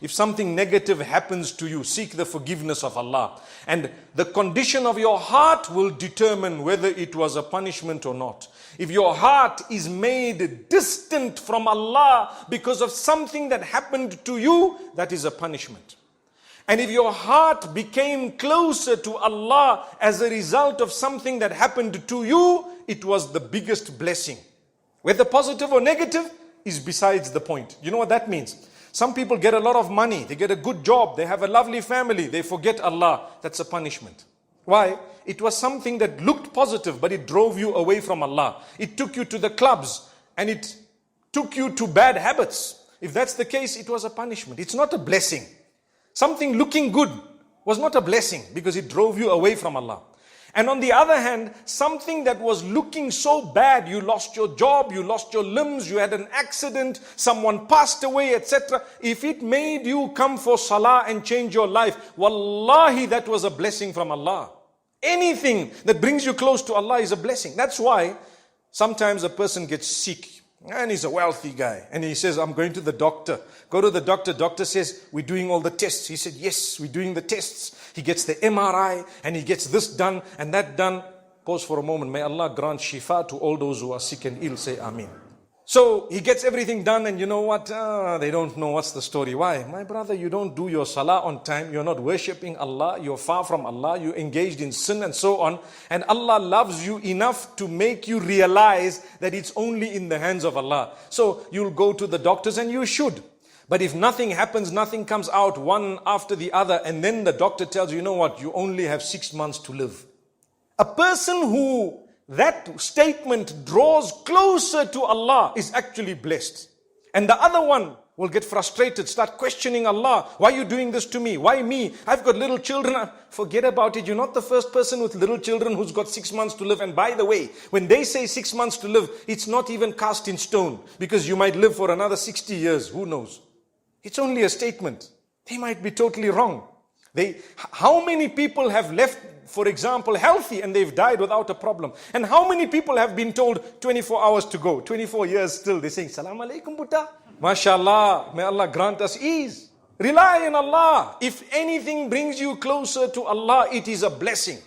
If something negative happens to you, seek the forgiveness of Allah. And the condition of your heart will determine whether it was a punishment or not. If your heart is made distant from Allah because of something that happened to you, that is a punishment. And if your heart became closer to Allah as a result of something that happened to you, it was the biggest blessing. Whether positive or negative is besides the point. You know what that means? Some people get a lot of money, they get a good job, they have a lovely family, they forget Allah. That's a punishment. Why? It was something that looked positive, but it drove you away from Allah. It took you to the clubs and it took you to bad habits. If that's the case, it was a punishment. It's not a blessing. Something looking good was not a blessing because it drove you away from Allah. And on the other hand, something that was looking so bad, you lost your job, you lost your limbs, you had an accident, someone passed away, etc. If it made you come for salah and change your life, wallahi, that was a blessing from Allah. Anything that brings you close to Allah is a blessing. That's why sometimes a person gets sick and he's a wealthy guy and he says, I'm going to the doctor. Go to the doctor. Doctor says, we're doing all the tests. He said, yes, we're doing the tests. He gets the MRI and he gets this done and that done. Pause for a moment. May Allah grant shifa to all those who are sick and ill. Say Ameen. So he gets everything done and you know what? They don't know what's the story. Why? My brother, you don't do your salah on time. You're not worshipping Allah. You're far from Allah. You're engaged in sin and so on. And Allah loves you enough to make you realize that it's only in the hands of Allah. So you'll go to the doctors and you should. But if nothing happens, nothing comes out one after the other, and then the doctor tells you, you know what, you only have 6 months to live. A person who that statement draws closer to Allah is actually blessed. And the other one will get frustrated, start questioning Allah. Why are you doing this to me? Why me? I've got little children. Forget about it. You're not the first person with little children who's got 6 months to live. And by the way, when they say 6 months to live, it's not even cast in stone, because you might live for another 60 years. Who knows? It's only a statement. They might be totally wrong. How many people have left, for example, healthy and they've died without a problem? And how many people have been told 24 hours to go, 24 years still? They're saying, Salam alaikum Buddha. MashaAllah, may Allah grant us ease. Rely on Allah. If anything brings you closer to Allah, it is a blessing.